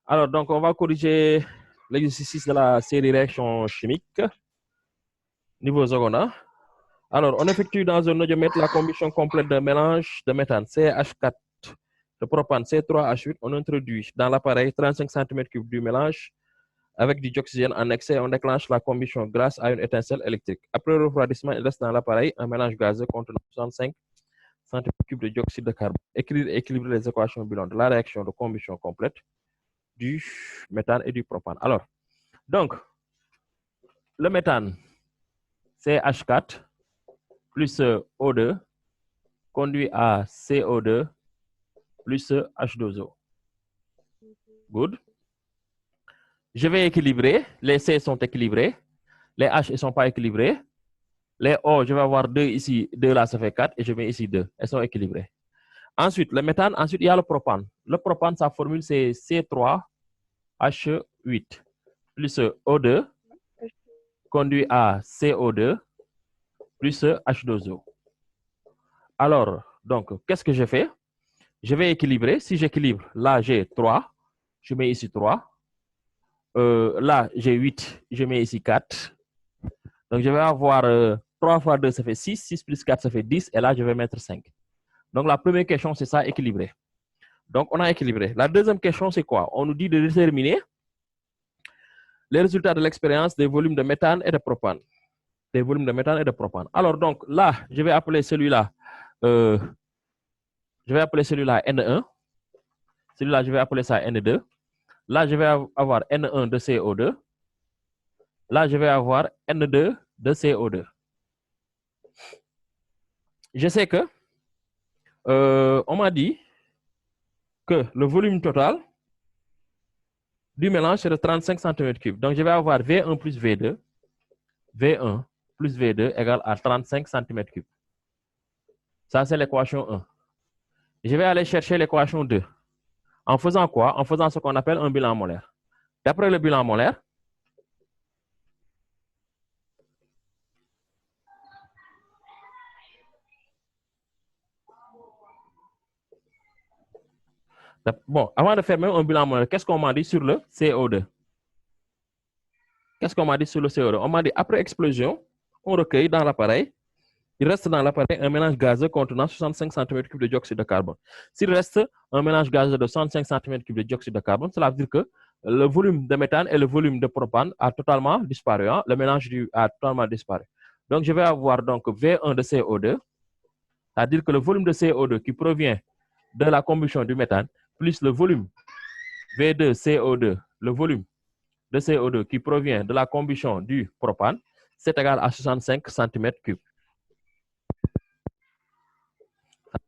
Alors, donc, on va corriger l'exercice de la série réaction chimique, niveau secondaire. Alors, on effectue dans un audiomètre la combustion complète d'un mélange de méthane CH4 de propane C3H8. On introduit dans l'appareil 35 cm3 du mélange avec du dioxygène en excès. On déclenche la combustion grâce à une étincelle électrique. Après le refroidissement, il reste dans l'appareil un mélange gazeux contenant 65 cm3 de dioxyde de carbone. Écrire et équilibrer les équations bilan de la réaction de combustion complète du méthane et du propane. Alors, donc, le méthane, CH4 plus O2 conduit à CO2 plus H2O. Good. Je vais équilibrer. Les C sont équilibrés. Les H ne sont pas équilibrés. Les O, je vais avoir 2 ici. 2 là, ça fait 4. Et je mets ici 2. Elles sont équilibrées. Ensuite, le méthane. Ensuite, il y a le propane. Le propane, sa formule, c'est C3H8 plus O2 conduit à CO2 plus H2O. Alors, donc, qu'est-ce que je fais? Je vais équilibrer. Si j'équilibre, là, j'ai 3. Je mets ici 3. Là, j'ai 8. Je mets ici 4. Donc, je vais avoir 3 fois 2, ça fait 6. 6 plus 4, ça fait 10. Et là, je vais mettre 5. Donc, la première question, c'est ça, équilibrer. Donc, on a équilibré. La deuxième question, c'est quoi? On nous dit de déterminer les résultats de l'expérience des volumes de méthane et de propane. Des volumes de méthane et de propane. Alors, donc, là, je vais appeler celui-là N1. Celui-là, je vais appeler ça N2. Là, je vais avoir N1 de CO2. Là, je vais avoir N2 de CO2. Je sais que on m'a dit que le volume total du mélange c'est de 35 cm3. Donc, je vais avoir V1 plus V2. V1 plus V2 égale à 35 cm3. Ça, c'est l'équation 1. Je vais aller chercher l'équation 2. En faisant quoi? En faisant ce qu'on appelle un bilan molaire. D'après le bilan molaire, bon, avant de faire même un bilan molaire, qu'est-ce qu'on m'a dit sur le CO2? Qu'est-ce qu'on m'a dit sur le CO2? On m'a dit, après explosion, on recueille dans l'appareil, il reste dans l'appareil un mélange gazeux contenant 65 cm3 de dioxyde de carbone. S'il reste un mélange gazeux de 65 cm3 de dioxyde de carbone, cela veut dire que le volume de méthane et le volume de propane a totalement disparu. Hein? Le mélange a totalement disparu. Donc, je vais avoir donc V1 de CO2, c'est-à-dire que le volume de CO2 qui provient de la combustion du méthane, plus le volume V2 CO2, le volume de CO2 qui provient de la combustion du propane, c'est égal à 65 cm3.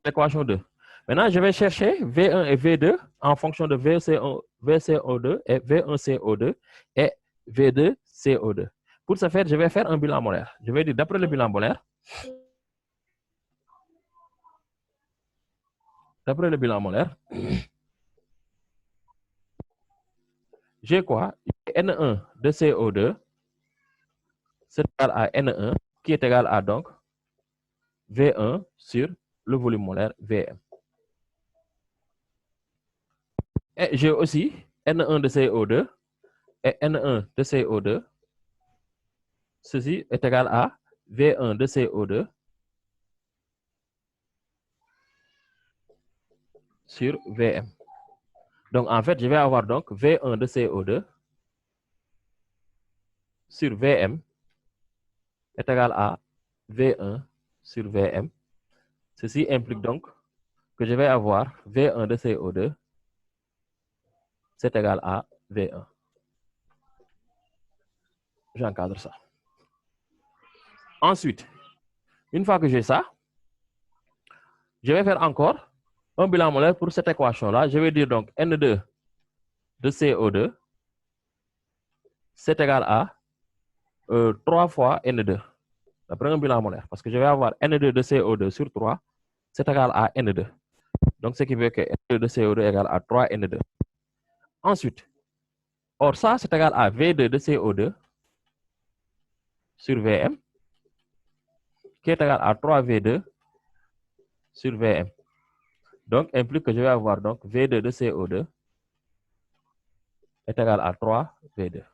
L'équation 2. Maintenant, je vais chercher V1 et V2 en fonction de VCO2 et V1CO2 et V2CO2. Pour ce faire, je vais faire un bilan molaire. Je vais dire, d'après le bilan molaire, j'ai quoi? N1 de CO2, c'est égal à N1, qui est égal à donc V1 sur le volume molaire Vm. Et j'ai aussi N1 de CO2 et N1 de CO2. Ceci est égal à V1 de CO2 sur Vm. Donc, en fait, je vais avoir donc V1 de CO2 sur Vm est égal à V1 sur Vm. Ceci implique donc que je vais avoir V1 de CO2 c'est égal à V1. J'encadre ça. Ensuite, une fois que j'ai ça, je vais faire encore un bilan molaire pour cette équation-là. Je vais dire donc N2 de CO2 c'est égal à 3 fois N2. D'après un bilan molaire. Parce que je vais avoir N2 de CO2 sur 3, c'est égal à N2. Donc, ce qui veut que N2 de CO2 est égal à 3 N2. Ensuite, or ça, c'est égal à V2 de CO2 sur Vm, qui est égal à 3V2 sur Vm. Donc, implique que je vais avoir donc V2 de CO2 est égal à 3V2.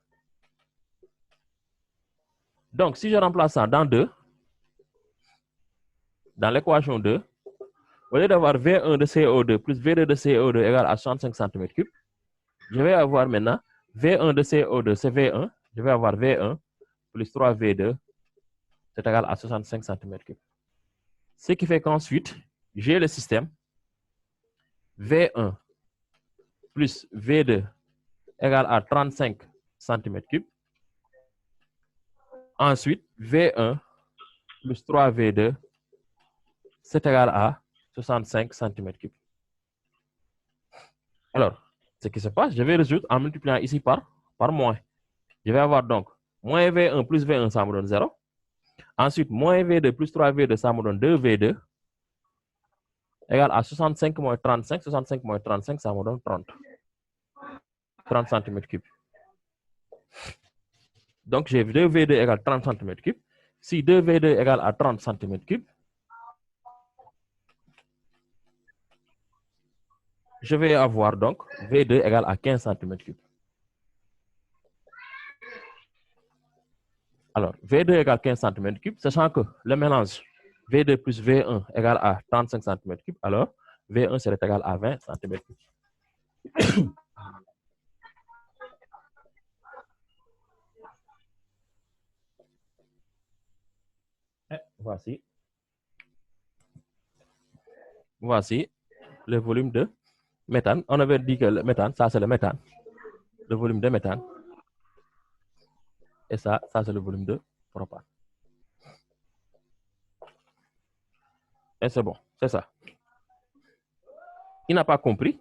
Donc, si je remplace ça dans 2, dans l'équation 2, au lieu d'avoir V1 de CO2 plus V2 de CO2 égale à 65 cm3, je vais avoir maintenant V1 de CO2, c'est V1. Je vais avoir V1 plus 3V2, c'est égal à 65 cm3. Ce qui fait qu'ensuite, j'ai le système V1 plus V2 égale à 35 cm3. Ensuite, V1 plus 3V2, c'est égal à 65 cm3. Alors, ce qui se passe, je vais résoudre en multipliant ici par moins. Je vais avoir donc moins V1 plus V1, ça me donne 0. Ensuite, moins V2 plus 3V2, ça me donne 2V2, égale à 65 moins 35. 65 moins 35, ça me donne 30. 30 cm3. Donc, j'ai 2V2 égale 30 cm3. Si 2V2 égale à 30 cm3, je vais avoir donc V2 égale à 15 cm3. Alors, V2 égale 15 cm3, sachant que le mélange V2 plus V1 égale à 35 cm3, alors V1 serait égal à 20 cm3. Voici le volume de méthane. On avait dit que le méthane, ça c'est le méthane, le volume de méthane. Et ça c'est le volume de propane. Et c'est bon, c'est ça. Il n'a pas compris.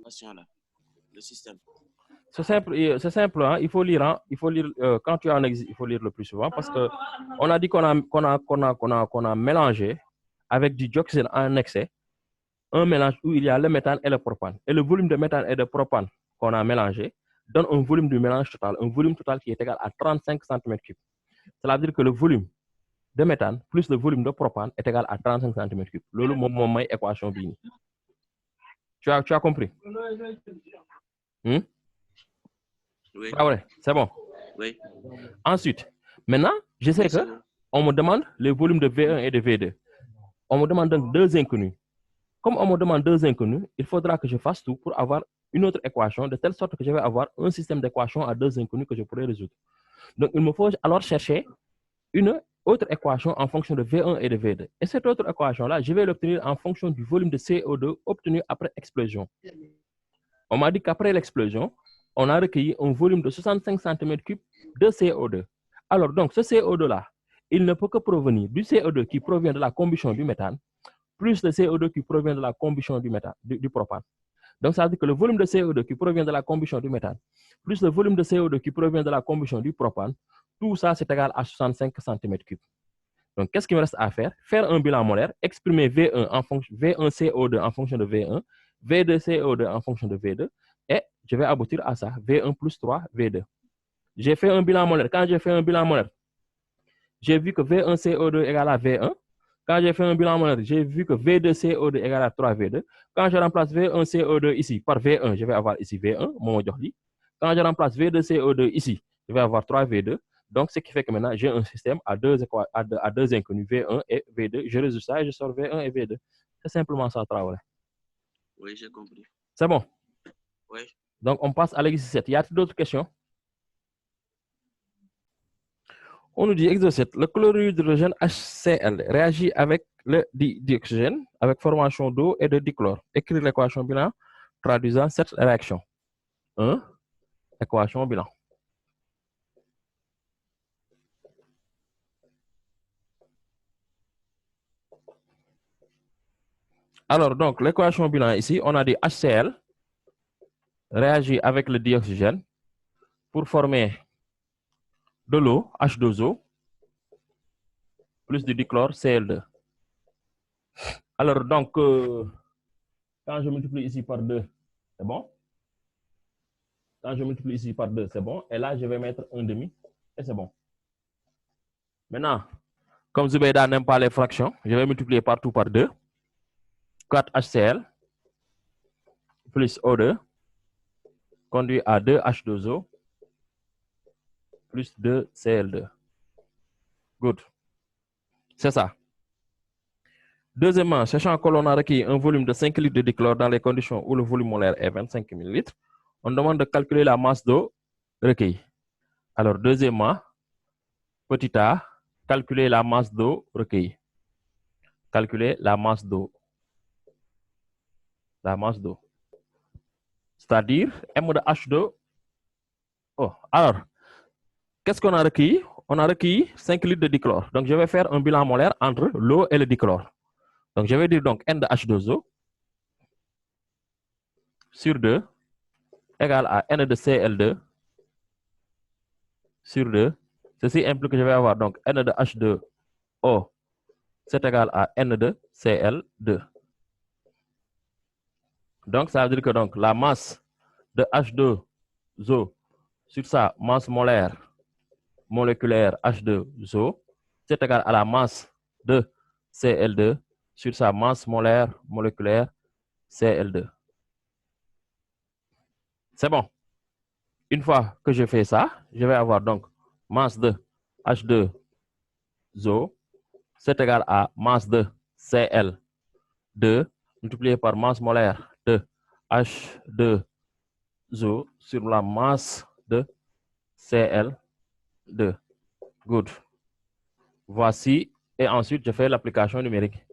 Le système. C'est simple, hein? Il faut lire quand tu as un exercice, il faut lire le plus souvent parce que on a dit qu'on a mélangé avec du dioxyde en excès un mélange où il y a le méthane et le propane. Et le volume de méthane et de propane qu'on a mélangé donne un volume du mélange total, un volume total qui est égal à 35 cm3. Cela veut dire que le volume de méthane plus le volume de propane est égal à 35 cm3. Lolo mon équation bini. Tu as compris? Oui. Ah ouais, c'est bon. Oui. Ensuite, maintenant, je sais que on me demande les volumes de V1 et de V2. On me demande donc deux inconnus. Comme on me demande deux inconnus, il faudra que je fasse tout pour avoir une autre équation, de telle sorte que je vais avoir un système d'équations à deux inconnus que je pourrai résoudre. Donc, il me faut alors chercher une autre équation en fonction de V1 et de V2. Et cette autre équation-là, je vais l'obtenir en fonction du volume de CO2 obtenu après explosion. On m'a dit qu'après l'explosion, on a recueilli un volume de 65 cm3 de CO2. Alors, donc, ce CO2-là, il ne peut que provenir du CO2 qui provient de la combustion du méthane, plus le CO2 qui provient de la combustion du méthane, du propane. Donc, ça veut dire que le volume de CO2 qui provient de la combustion du méthane, plus le volume de CO2 qui provient de la combustion du propane, tout ça, c'est égal à 65 cm3. Donc, qu'est-ce qu'il me reste à faire? Faire un bilan molaire, exprimer V1 en fonction V1 CO2 en fonction de V1, V2 CO2 en fonction de V2, et je vais aboutir à ça, V1 plus 3 V2. J'ai fait un bilan molaire. Quand j'ai fait un bilan molaire, j'ai vu que V1 CO2 égale à V1. Quand j'ai fait un bilan molaire, j'ai vu que V2 CO2 égale à 3 V2. Quand je remplace V1 CO2 ici par V1, je vais avoir ici V1, mon joli. Quand je remplace V2 CO2 ici, je vais avoir 3 V2. Donc, ce qui fait que maintenant, j'ai un système à deux inconnus, V1 et V2. Je résout ça et je sors V1 et V2. C'est simplement ça, Traoré. Oui, j'ai compris. C'est bon? Oui. Donc, on passe à l'exercice 7. Y a-t-il d'autres questions? On nous dit exercice 7. Le chlorure d'hydrogène HCl réagit avec le dioxygène avec formation d'eau et de dichlore. Écrire l'équation bilan traduisant cette réaction. 1. Équation bilan. Alors, donc, l'équation bilan ici, on a dit HCl réagit avec le dioxygène pour former de l'eau, H2O, plus du dichlore, Cl2. Alors, donc, quand je multiplie ici par 2, c'est bon? Quand je multiplie ici par 2, c'est bon. Et là, je vais mettre 1,5 et c'est bon. Maintenant, comme Zubeida n'aime pas les fractions, je vais multiplier partout par 2. 4 HCl plus O2 conduit à 2H2O plus 2Cl2. Good. C'est ça. Deuxièmement, sachant que l'on a requis un volume de 5 litres de dichlore dans les conditions où le volume molaire est 25 ml, on demande de calculer la masse d'eau recueillie. Alors, deuxièmement, petit a, calculer la masse d'eau recueillie. Calculer la masse d'eau. La masse d'eau. C'est-à-dire M de H2. Oh, alors, qu'est-ce qu'on a recueilli? On a recueilli 5 litres de dichlore. Donc, je vais faire un bilan molaire entre l'eau et le dichlore. Donc, je vais dire donc N de H2O sur 2 égale à N de Cl2 sur 2. Ceci implique que je vais avoir donc N de H2O, c'est égal à N de Cl2. Donc, ça veut dire que donc, la masse de H2O sur sa masse molaire moléculaire H2O, c'est égal à la masse de Cl2 sur sa masse molaire moléculaire Cl2. C'est bon. Une fois que je fais ça, je vais avoir donc masse de H2O, c'est égal à masse de Cl2 multiplié par masse molaire de H2O sur la masse de Cl2. Good. Voici, et ensuite je fais l'application numérique.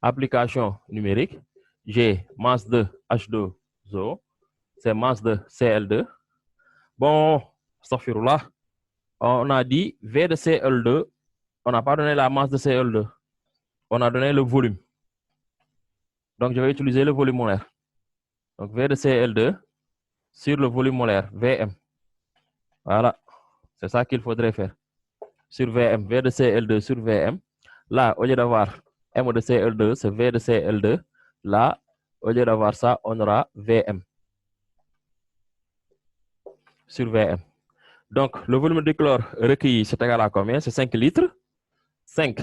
Application numérique, j'ai masse de H2O, c'est masse de Cl2. Bon, astaghfirullah, on a dit V de Cl2, on n'a pas donné la masse de Cl2, on a donné le volume. Donc, je vais utiliser le volume molaire. Donc, V de Cl2 sur le volume molaire, Vm. Voilà, c'est ça qu'il faudrait faire. Sur Vm, V de Cl2 sur Vm. Là, au lieu d'avoir M de Cl2, c'est V de Cl2. Là, au lieu d'avoir ça, on aura Vm sur Vm. Donc, le volume de chlore recueilli, c'est égal à combien? C'est 5 litres. 5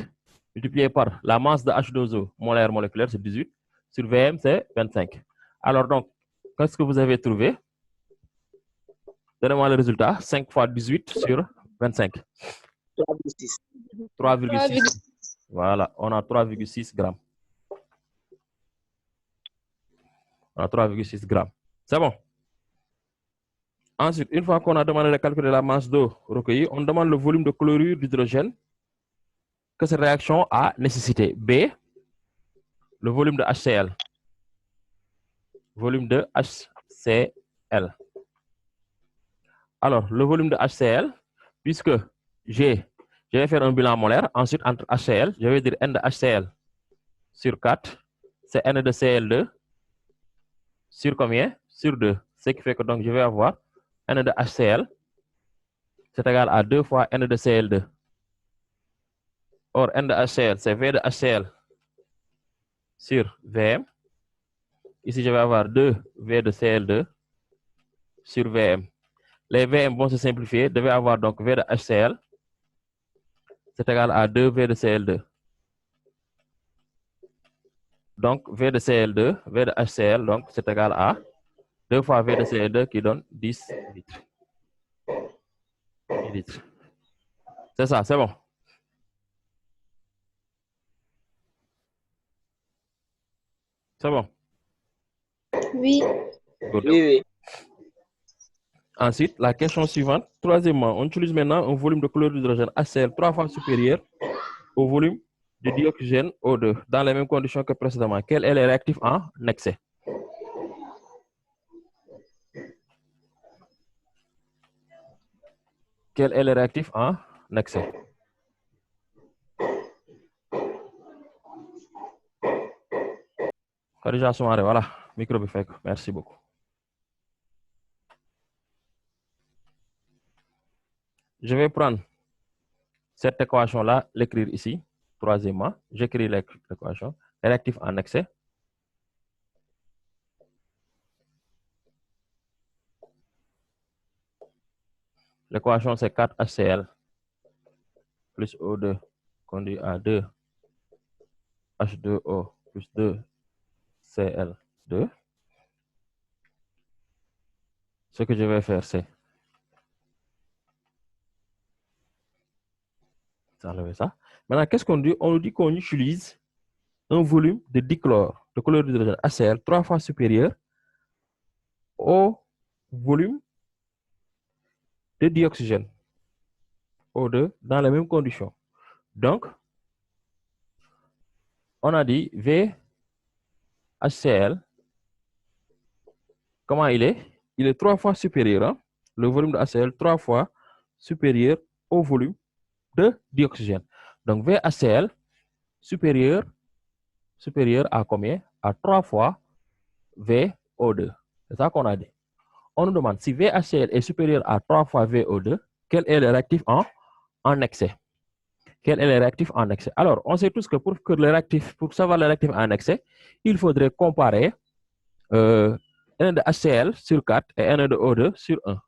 multiplié par la masse de H2O molaire moléculaire, c'est 18. Sur Vm, c'est 25. Alors, donc, qu'est-ce que vous avez trouvé? Donnez-moi le résultat. 5 fois 18 sur 25. 3,6. 3,6. Voilà, on a 3,6 grammes. On a 3,6 grammes. C'est bon. Ensuite, une fois qu'on a demandé de calculer la masse d'eau recueillie, on demande le volume de chlorure d'hydrogène que cette réaction a nécessité. B, le volume de HCl. Volume de HCl. Alors, le volume de HCl, puisque je vais faire un bilan molaire, ensuite entre HCl, je vais dire N de HCl sur 4, c'est N de Cl2 sur combien? Sur 2. Ce qui fait que donc je vais avoir N de HCl, c'est égal à 2 fois N de Cl2. Or, N de HCl, c'est V de HCl sur Vm. Ici, je vais avoir 2 V de Cl2 sur Vm. Les Vm vont se simplifier. Je vais avoir donc V de HCl, c'est égal à 2 V de Cl2. Donc, V de Cl2, V de HCl, donc c'est égal à 2 fois V de Cl2 qui donne 10 litres. 10 litres. C'est ça, c'est bon. C'est bon. Oui. Good. Oui, oui. Ensuite, la question suivante. Troisièmement, on utilise maintenant un volume de chlorure d'hydrogène HCl 3 fois supérieur au volume de dioxygène O2 dans les mêmes conditions que précédemment. Quel est le réactif en excès? Quel est le réactif en excès? Khadija Soumaré, voilà, micro bi fekk. Merci beaucoup. Je vais prendre cette équation-là, l'écrire ici. Troisièmement, j'écris l'équation. Réactif en excès. L'équation, c'est 4HCl plus O2 conduit à 2H2O plus 2Cl2. ce que je vais faire, c'est enlever ça. Maintenant, qu'est-ce qu'on dit? On dit qu'on utilise un volume de dichlore, de chlorure d'hydrogène HCl, 3 fois supérieur au volume de dioxygène O2 dans les mêmes conditions. Donc, on a dit VHCl, comment il est? Il est 3 fois supérieur, hein? Le volume de HCl 3 fois supérieur au volume de dioxygène. Donc, VHCl supérieur à combien? À 3 fois VO2. C'est ça qu'on a dit. On nous demande si VHCl est supérieur à 3 fois VO2, quel est le réactif en excès? Quel est le réactif en excès? Alors, on sait tous que pour savoir le réactif en excès, il faudrait comparer N de HCl sur 4 et N de O2 sur 1.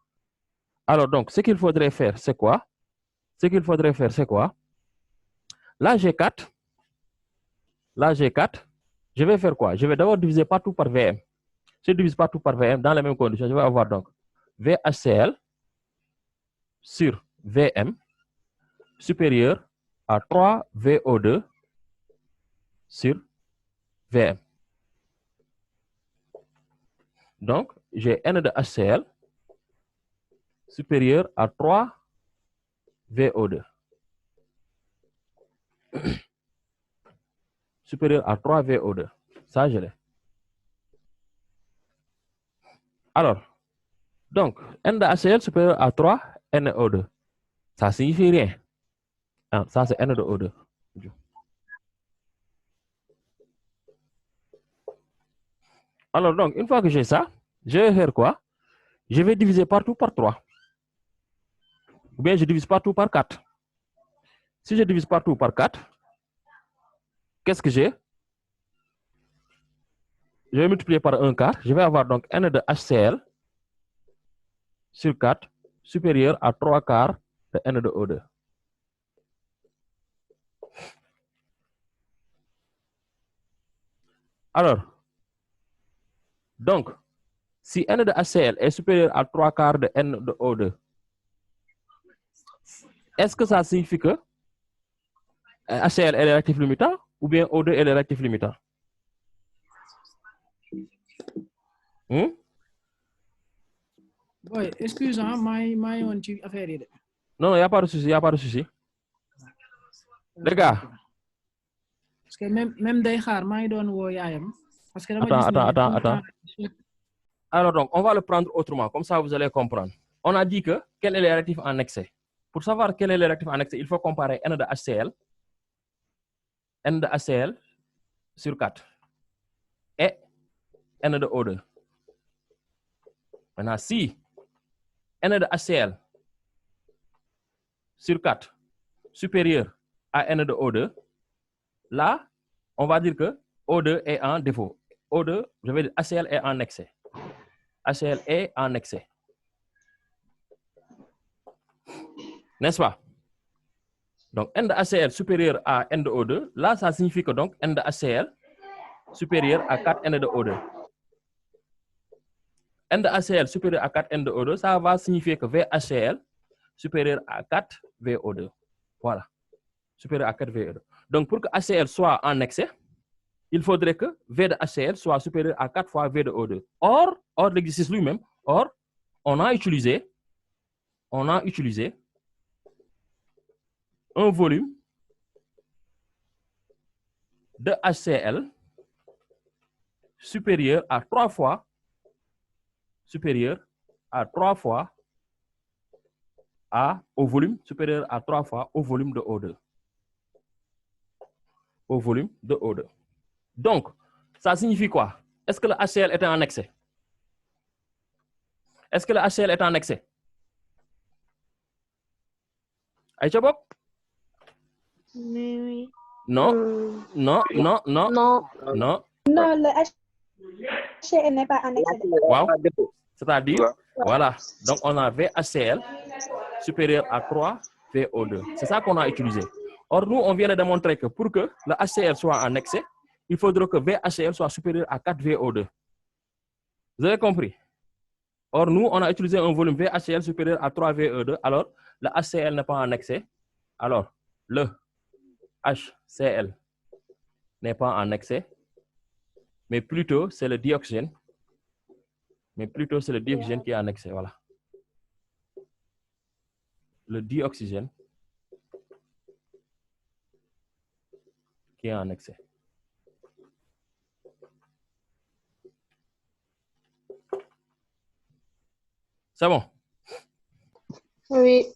Alors, donc, ce qu'il faudrait faire, c'est quoi? Là, j'ai 4. Je vais faire quoi? Je vais d'abord diviser partout par VM. Si je divise partout par VM dans les mêmes conditions, je vais avoir donc VHCl sur VM supérieur à 3 VO2 sur VM. Donc, j'ai N de HCl supérieur à 3 VO2. Supérieur à 3 VO2. Ça, je l'ai. Alors, donc, N de HCl supérieur à 3 NO2. Ça signifie rien. Ah, ça, c'est N de O2. Alors, donc, une fois que j'ai ça, je vais faire quoi? Je vais diviser partout par 3. Ou bien je divise partout par 4. Si je divise partout par 4, qu'est-ce que j'ai? Je vais multiplier par 1 quart. Je vais avoir donc N de HCl sur 4 supérieur à 3 quarts de N de O2. Alors, donc, si N de HCl est supérieur à 3 quarts de N de O2, est-ce que ça signifie que HCl est le réactif limitant ou bien O2 est le réactif limitant? Oui, excusez-moi, maa ngi woon ci affaire yi de. Non, il n'y a pas de souci, Les gars. Parce que même day xaar maa ngi doon woo yaayam. Parce que Attends. Alors donc, on va le prendre autrement, comme ça vous allez comprendre. On a dit que quel est le réactif en excès? Pour savoir quel est le réactif en excès, il faut comparer N de HCl sur 4 et N de O2. Maintenant, si N de HCl sur 4 supérieur à N de O2, là, on va dire que O2 est en défaut. O2, je vais dire HCl est en excès. HCl est en excès. N'est-ce pas? Donc, N de HCl supérieur à N de O2, là, ça signifie que donc N de HCl supérieur à 4 N de O2. N de HCl supérieur à 4 N de O2, ça va signifier que VHCl supérieur à 4 VO2. Voilà. Supérieur à 4 VO2. Donc, pour que HCl soit en excès, il faudrait que V de HCl soit supérieur à 4 fois V de O2. Or l'exercice lui-même, on a utilisé un volume de HCl supérieur à 3 fois au volume supérieur à 3 fois au volume de O2. Au volume de O2. Donc, ça signifie quoi? Est-ce que le HCl est en excès? Est-ce que le HCl est en excès? Aïcha Bob? Oui. Non, non. Non, le HCl n'est pas en excès. Wow. C'est-à-dire, voilà. Donc, on a VHCl supérieur à 3 VO2. C'est ça qu'on a utilisé. Or, nous, on vient de démontrer que pour que le HCl soit en excès, il faudra que VHCl soit supérieur à 4 VO2. Vous avez compris? Or, nous, on a utilisé un volume VHCl supérieur à 3 VE2. Alors, le HCl n'est pas en excès. Alors, le HCl n'est pas en excès. Mais plutôt, c'est le dioxygène. Mais plutôt, c'est le dioxygène qui est en excès. Voilà. Le dioxygène qui est en excès. C'est bon? Oui.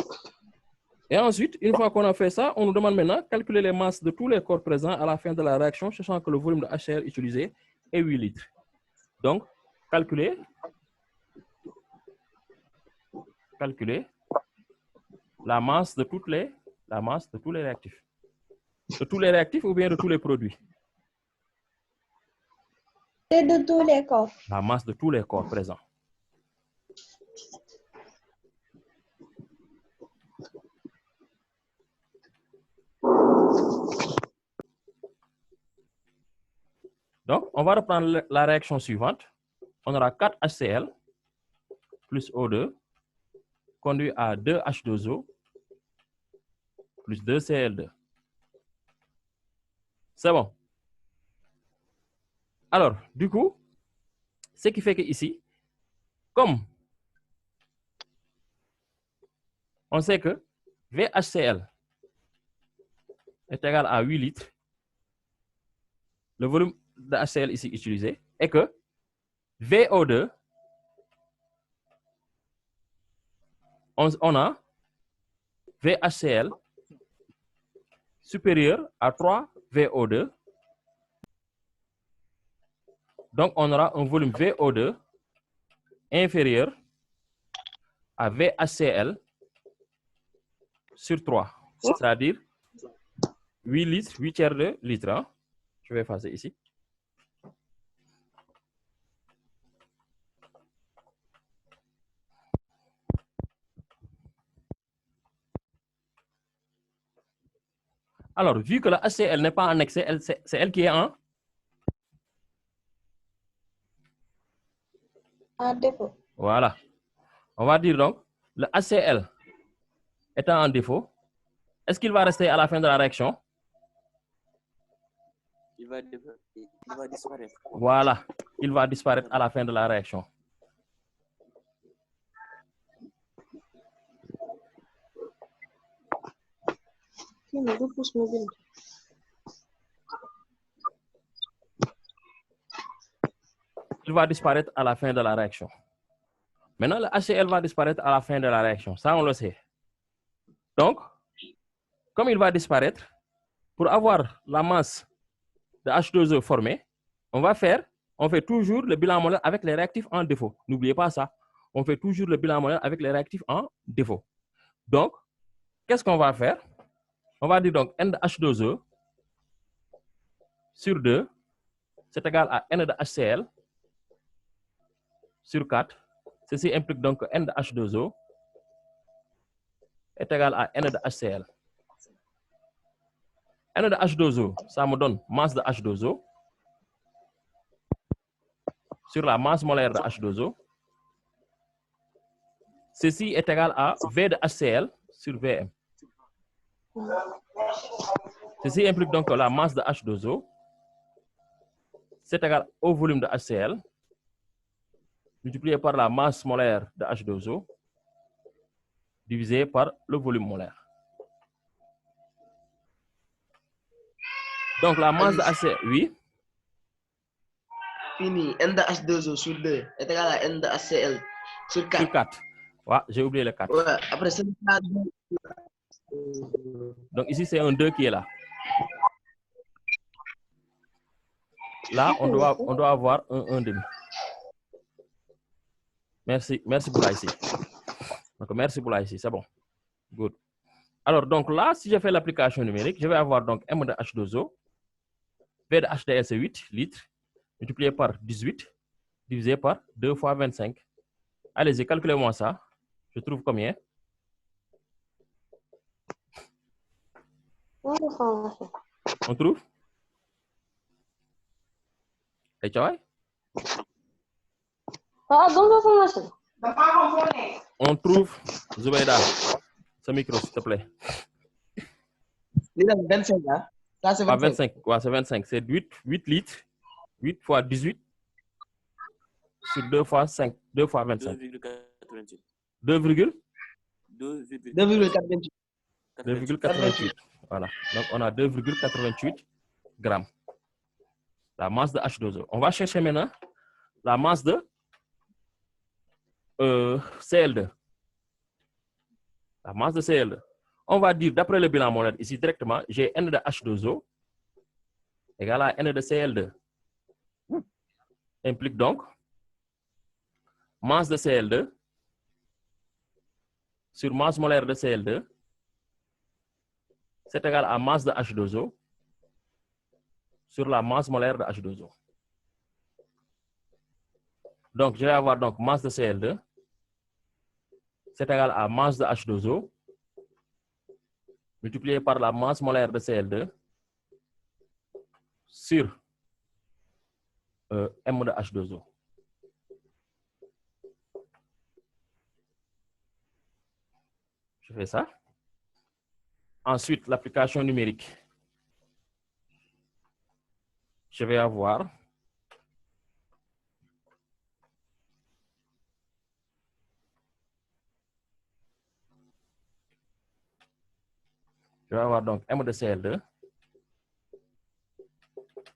Et ensuite, une fois qu'on a fait ça, on nous demande maintenant de calculer les masses de tous les corps présents à la fin de la réaction, sachant que le volume de HCl utilisé est 8 litres. Donc, calculer la masse de tous les réactifs. De tous les réactifs ou bien de tous les produits? C'est de tous les corps. La masse de tous les corps présents. Donc, on va reprendre la réaction suivante. On aura 4 HCl plus O2 conduit à 2 H2O plus 2 Cl2. C'est bon. Alors, du coup, ce qui fait que ici, comme on sait que VHCl est égal à 8 litres, le volume de HCl ici utilisé, et que VO2, on a VHCl supérieur à 3 VO2. Donc, on aura un volume VO2 inférieur à VHCl sur 3. C'est-à-dire 8 litres, 8 tiers de litre. Hein? Je vais effacer ici. Alors, vu que la HCl n'est pas en excès, c'est elle qui est en défaut. Voilà. On va dire donc, le HCl étant en défaut, est-ce qu'il va rester à la fin de la réaction? Il va disparaître. Voilà. Il va disparaître à la fin de la réaction. Il va disparaître à la fin de la réaction. Maintenant, le HCl va disparaître à la fin de la réaction. Ça, on le sait. Donc, comme il va disparaître, pour avoir la masse de H2O formée, on fait toujours le bilan molaire avec les réactifs en défaut. N'oubliez pas ça. On fait toujours le bilan molaire avec les réactifs en défaut. Donc, qu'est-ce qu'on va faire? On va dire donc N de H2O sur 2, c'est égal à N de HCl sur 4. Ceci implique donc que N de H2O est égal à N de HCl. N de H2O, ça me donne masse de H2O sur la masse molaire de H2O. Ceci est égal à V de HCl sur Vm. Ceci implique donc que la masse de H2O, c'est égal au volume de HCl multiplié par la masse molaire de H2O divisé par le volume molaire. Donc la masse de HCl, oui. Fini, N de H2O sur 2 est égal à N de HCl sur 4. Sur 4. Ouais, j'ai oublié le 4. Ouais, après c'est donc ici, c'est un 2 qui est là. Là, on doit avoir un 1,5. Merci pour là ici. Donc, merci pour là ici, c'est bon. Good. Alors, donc là, si je fais l'application numérique, je vais avoir donc M de H2O. V de HDL, c'est 8 litres, multiplié par 18, divisé par 2 fois 25. Allez-y, calculez-moi ça. Je trouve combien? On trouve? Et tu vois? Ah, donc, On trouve, Zubaida, ce micro, s'il te plaît. Li la 25 hein? Ça c'est Ah, 25. 25, ouais, c'est 25. C'est 8 litres, 8 fois 18 sur 2 fois 5, 2 fois 25. 2,88. 2, 2,88. 2,88. Voilà. Donc, on a 2,88 grammes. La masse de H2O. On va chercher maintenant la masse de CL2. La masse de CL2. On va dire, d'après le bilan moléculaire, ici directement, j'ai N de H2O égale à N de CL2. Implique donc masse de CL2 sur masse molaire de CL2, c'est égal à masse de H2O sur la masse molaire de H2O. Donc, je vais avoir donc masse de CL2, c'est égal à masse de H2O multiplié par la masse molaire de CL2 sur M de H2O. Je fais ça. Ensuite, l'application numérique. Je vais avoir donc M de CL2,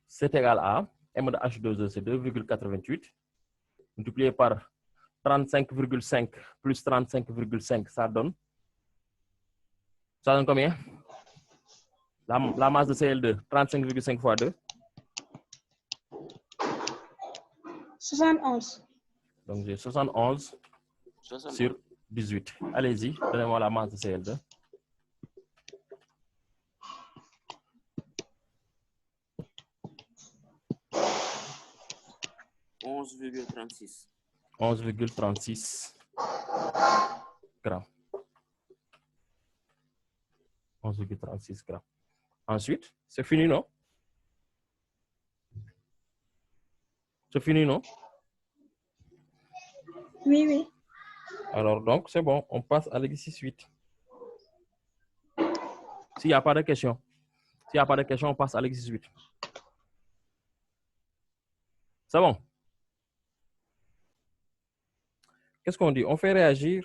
c'est égal à M de H2O, c'est 2,88, multiplié par 35,5 plus 35,5, ça donne combien? La masse de CL2, 35,5 fois 2. 71. Donc j'ai 71 sur 18. Allez-y, donnez-moi la masse de CL2. 11,36. 11,36 grammes. 11,36 grammes. Ensuite, c'est fini, non? C'est fini, non? Oui, oui. Alors, donc, c'est bon. On passe à l'exercice 8. S'il n'y a pas de questions, on passe à l'exercice 8. C'est bon? Qu'est-ce qu'on dit? On fait réagir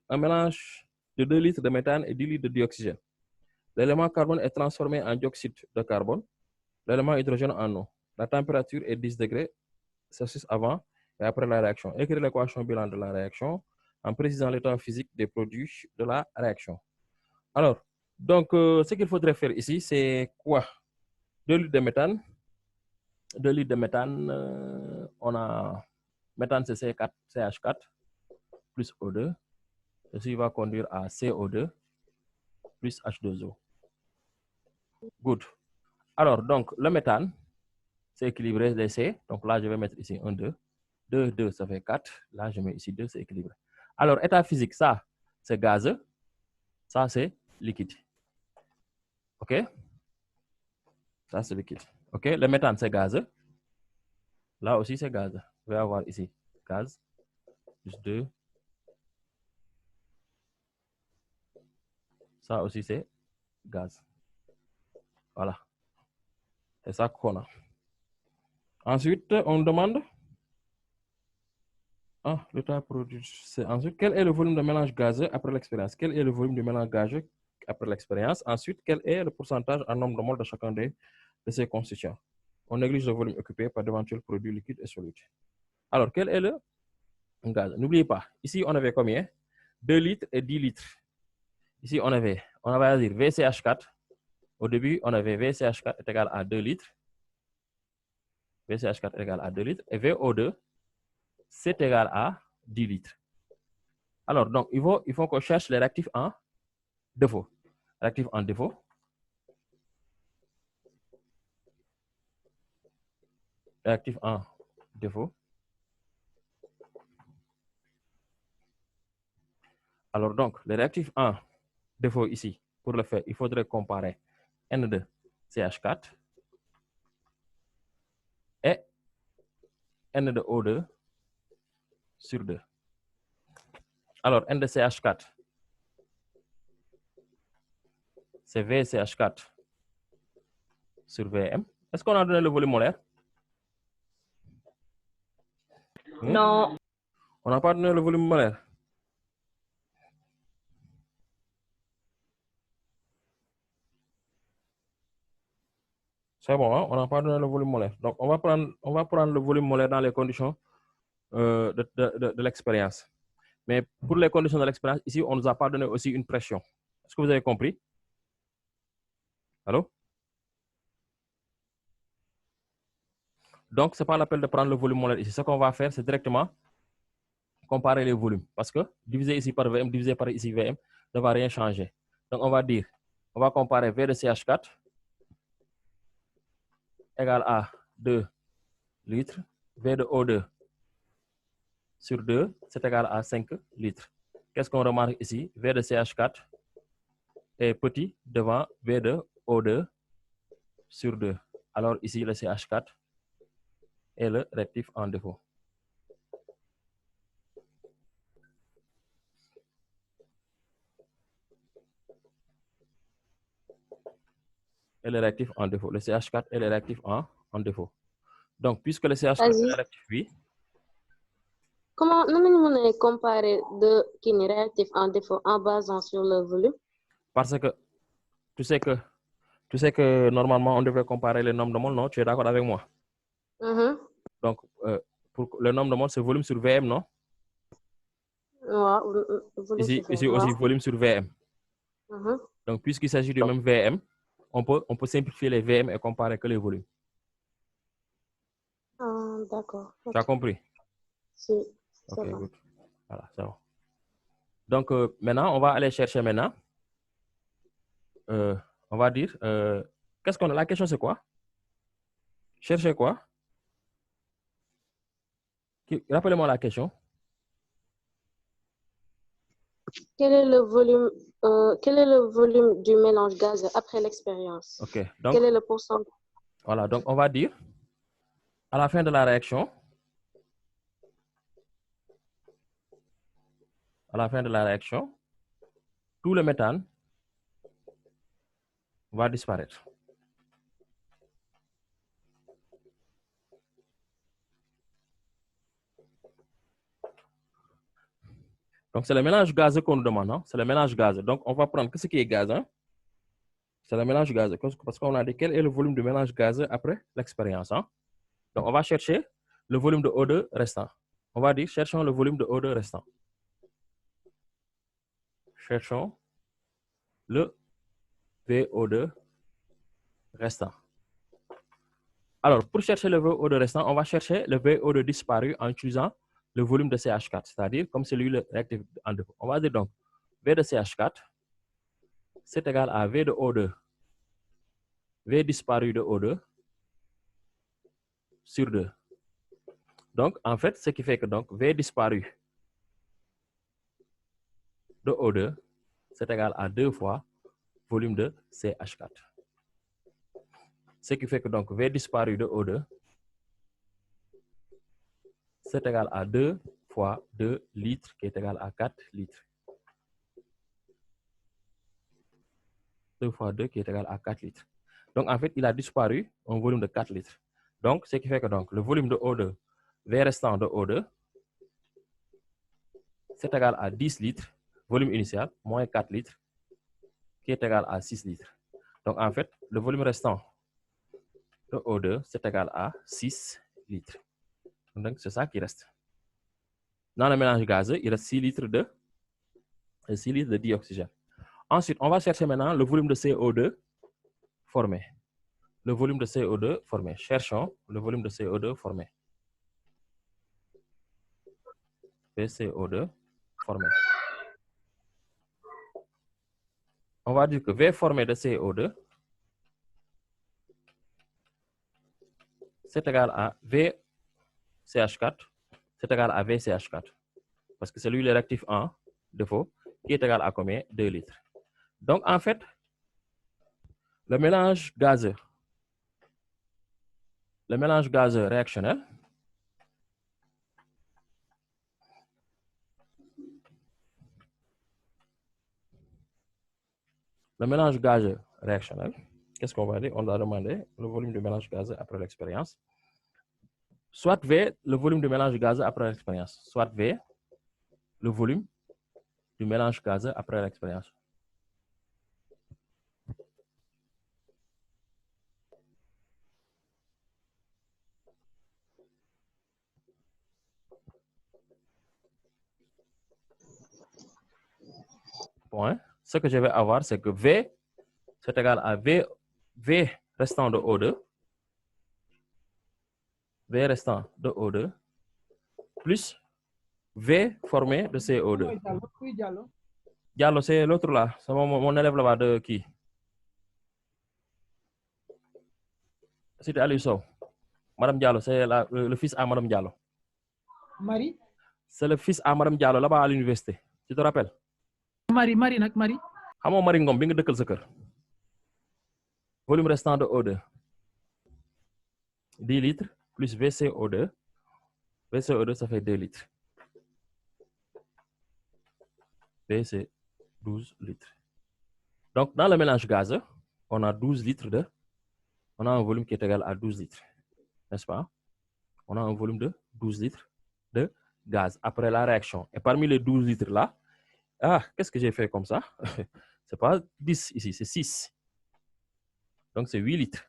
un mélange de 2 litres de méthane et 10 litres de dioxygène. L'élément carbone est transformé en dioxyde de carbone, l'élément hydrogène en eau. La température est 10 degrés Celsius avant et après la réaction. Écrire l'équation bilan de la réaction en précisant l'état physique des produits de la réaction. Alors, donc, ce qu'il faudrait faire ici, c'est quoi? 2 litres de méthane. 2 litres de méthane, on a méthane, c'est CH4 plus O2. Ceci va conduire à CO2 plus H2O. Good. Alors, donc, le méthane, c'est équilibré les C. Donc là, je vais mettre ici 1, 2. 2, 2, ça fait 4. Là, je mets ici 2, c'est équilibré. Alors, état physique, ça, c'est gazeux. Ça, c'est liquide. OK? Ça, c'est liquide. OK? Le méthane, c'est gazeux. Là aussi, c'est gazeux. Je vais avoir ici gaz plus 2. Ça aussi, c'est gaz. Voilà. C'est ça qu'on a. Ensuite, on demande l'état produit. Ensuite, quel est le volume de mélange gazeux après l'expérience? Quel est le volume de mélange gazeux après l'expérience? Ensuite, quel est le pourcentage en nombre de moles de chacun de ces constituants? On néglige le volume occupé par d'éventuels produits liquides et solides. Alors, quel est le gaz? N'oubliez pas, ici, on avait combien? 2 litres et 10 litres. Ici, on va dire VCH4. Au début, on avait VCH4 est égal à 2 litres. VCH4 est égal à 2 litres. Et VO2, c'est égal à 10 litres. Alors, donc, il faut qu'on cherche les réactifs en défaut. Réactifs en défaut. Réactifs en défaut. Alors, donc, les réactifs en défaut ici, pour le faire, il faudrait comparer N de CH4 et N de O2 sur 2. Alors, N de CH4, c'est VCH4 sur VM. Est-ce qu'on a donné le volume molaire? Non. On n'a pas donné le volume molaire. C'est bon, hein? On n'a pas donné le volume molaire. Donc, on va prendre le volume molaire dans les conditions de l'expérience. Mais pour les conditions de l'expérience, ici, on ne nous a pas donné aussi une pression. Est-ce que vous avez compris? Allô? Donc, ce n'est pas l'appel de prendre le volume molaire ici. Ce qu'on va faire, c'est directement comparer les volumes. Parce que diviser ici par VM, diviser par ici VM, ne va rien changer. Donc, on va dire, on va comparer V de CH4 égale à 2 litres. V de O2 sur 2, c'est égal à 5 litres. Qu'est-ce qu'on remarque ici? V de CH4 est petit devant V de O2 sur 2. Alors ici, le CH4 est le réactif en défaut. Et le réactif en défaut. Le CH4 est le réactif en défaut. Donc, puisque le CH4 est le réactif, oui. Comment nous comparer deux qui sont réactifs en défaut en basant sur le volume? Parce que tu sais que normalement on devrait comparer le nombre de moles, non? Tu es d'accord avec moi? Donc, pour le nombre de moles, c'est volume sur VM, non? Ici aussi, volume sur VM. Donc, puisqu'il s'agit du même VM, on peut simplifier les VM et comparer que les volumes. D'accord. Tu as compris? Si. Ok, good. Voilà, c'est bon. Donc, maintenant, on va aller chercher maintenant. On va dire, qu'est-ce qu'on a? La question, c'est quoi? Chercher quoi? Rappelez-moi la question. Quel est le volume du mélange gazeux après l'expérience? Ok, donc, quel est le pourcentage? Voilà, donc on va dire, à la fin de la réaction, tout le méthane va disparaître. Donc, c'est le mélange gazeux qu'on nous demande. Hein? C'est le mélange gazeux. Donc, on va prendre ce qui est gaz. Hein? C'est le mélange gazeux. Parce qu'on a dit quel est le volume du mélange gazeux après l'expérience. Hein? Donc, on va chercher le volume de O2 restant. On va dire, cherchons le volume de O2 restant. Cherchons le VO2 restant. Alors, pour chercher le VO2 restant, on va chercher le VO2 disparu en utilisant le volume de CH4, c'est-à-dire comme celui le réactif en défaut. On va dire donc V de CH4, c'est égal à V de O2, V disparu de O2 sur 2. Donc, en fait, ce qui fait que donc V disparu de O2, c'est égal à 2 fois volume de CH4. Ce qui fait que donc V disparu de O2, c'est égal à 2 fois 2 litres, qui est égal à 4 litres. 2 fois 2 qui est égal à 4 litres. Donc, en fait, il a disparu un volume de 4 litres. Donc, ce qui fait que donc, le volume de O2, V restant de O2, c'est égal à 10 litres, volume initial, moins 4 litres, qui est égal à 6 litres. Donc, en fait, le volume restant de O2, c'est égal à 6 litres. Donc, c'est ça qui reste. Dans le mélange gazeux, il reste 6 litres de dioxygène. Ensuite, on va chercher maintenant le volume de CO2 formé. Le volume de CO2 formé. Cherchons le volume de CO2 formé. VCO2 formé. On va dire que V formé de CO2, c'est égal à VCH4, c'est égal à VCH4. Parce que c'est lui le réactif en défaut, qui est égal à combien? 2 litres. Donc, en fait, le mélange gazeux le mélange gazeux réactionnel, qu'est-ce qu'on va dire? On va demander le volume du mélange gazeux après l'expérience. Soit V, le volume du mélange gazeux après l'expérience. Soit V, le volume du mélange gazeux après l'expérience. Point. Ce que je vais avoir, c'est que V, c'est égal à V restant de O2, V restant de O2, plus V formé de CO2. Diallo, c'est l'autre là. C'est mon élève là-bas de qui? C'était Aliou Sow. Madame Diallo, c'est le fils à Madame Diallo. Marie? C'est le fils à Madame Diallo là-bas à l'université. Tu te rappelles? Marie nag Marie. Xamoo Marie Ngom bi nga dëkkal sa kër. Volume restant de O2. 10 litres plus VCO2. VCO2, ça fait 2 litres. V, c'est 12 litres. Donc, dans le mélange gazeux, on a 12 litres on a un volume qui est égal à 12 litres. N'est-ce pas? On a un volume de 12 litres de gaz après la réaction. Et parmi les 12 litres là, qu'est-ce que j'ai fait comme ça? C'est pas 10 ici, c'est 6. Donc, c'est 8 litres.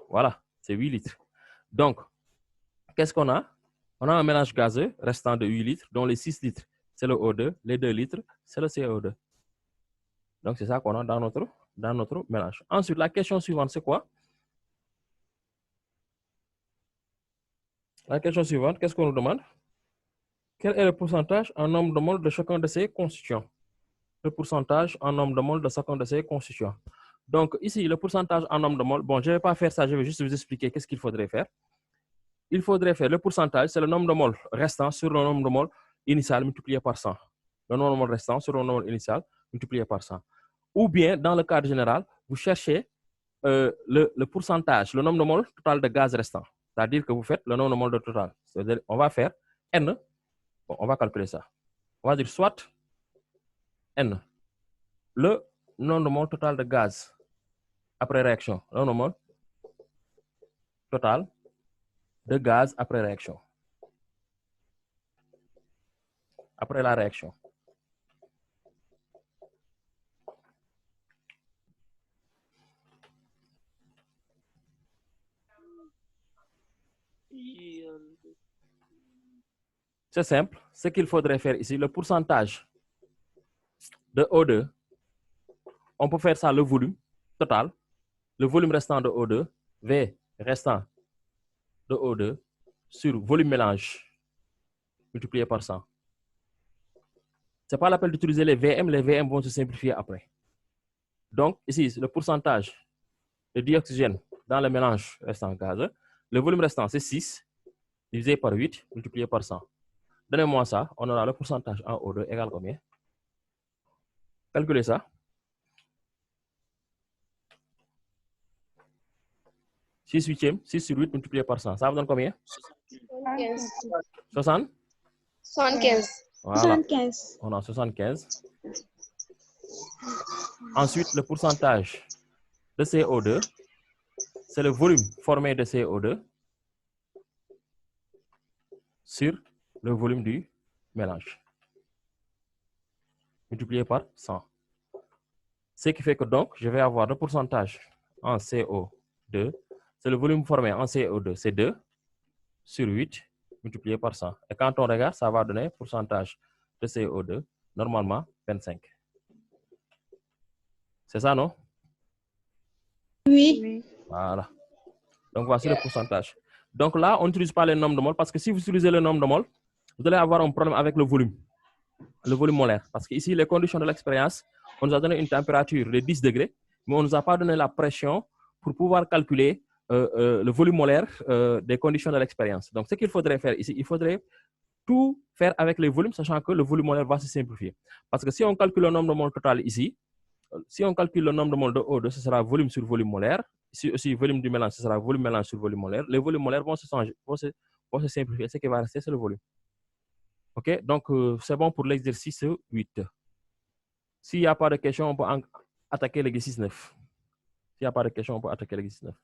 Voilà, c'est 8 litres. Donc, qu'est-ce qu'on a? On a un mélange gazeux restant de 8 litres, dont les 6 litres, c'est le O2, les 2 litres, c'est le CO2. Donc, c'est ça qu'on a dans notre mélange. Ensuite, la question suivante, c'est quoi? La question suivante, qu'est-ce qu'on nous demande? Quel est le pourcentage en nombre de moles de chacun de ces constituants? Le pourcentage en nombre de moles de chacun de ces constituants. Donc, ici, le pourcentage en nombre de moles, bon, je ne vais pas faire ça, je vais juste vous expliquer qu'est-ce qu'il faudrait faire. Il faudrait faire le pourcentage, c'est le nombre de moles restant sur le nombre de moles initial multiplié par 100. Le nombre de moles restant sur le nombre initial multiplié par 100. Ou bien, dans le cadre général, vous cherchez le pourcentage, le nombre de moles total de gaz restant. C'est-à-dire que vous faites le nombre de moles total. C'est-à-dire, on va faire N. Bon, on va calculer ça. On va dire soit N, le nombre de moles total de gaz après réaction. Le nombre de moles total de gaz après réaction. Après la réaction. C'est simple. Ce qu'il faudrait faire ici, le pourcentage de O2, on peut faire ça le volume total, le volume restant de O2, V restant de O2 sur volume mélange multiplié par 100. Ce n'est pas la peine d'utiliser les VM vont se simplifier après. Donc, ici, le pourcentage de dioxygène dans le mélange restant gazeux, le volume restant, c'est 6 divisé par 8 multiplié par 100. Donnez-moi ça, on aura le pourcentage en O2 égal combien? Calculez ça. 6 huitièmes, 6 sur 8 multiplié par 100. Ça vous donne combien? 60? 75. Voilà. 75. On a 75. Ensuite, le pourcentage de CO2, c'est le volume formé de CO2 sur le volume du mélange, multiplié par 100. Ce qui fait que donc, je vais avoir le pourcentage en CO2, c'est le volume formé en CO2, c'est 2 sur 8 multiplié par 100. Et quand on regarde, ça va donner pourcentage de CO2, normalement 25. C'est ça, non? Oui. Voilà. Donc, voici le pourcentage. Donc là, on n'utilise pas les nombres de moles parce que si vous utilisez le nombre de moles, vous allez avoir un problème avec le volume molaire. Parce qu'ici, les conditions de l'expérience, on nous a donné une température de 10 degrés, mais on ne nous a pas donné la pression pour pouvoir calculer le volume molaire des conditions de l'expérience. Donc, ce qu'il faudrait faire ici, il faudrait tout faire avec les volumes, sachant que le volume molaire va se simplifier. Parce que si on calcule le nombre de moles total ici, si on calcule le nombre de moles de O2, ce sera volume sur volume molaire. Ici aussi, volume du mélange, ce sera volume mélange sur volume molaire. Les volumes molaires vont se simplifier. Ce qui va rester, c'est le volume. OK? Donc, c'est bon pour l'exercice 8. S'il n'y a pas de question, on peut attaquer l'exercice 9. S'il n'y a pas de question, on peut attaquer l'exercice 9.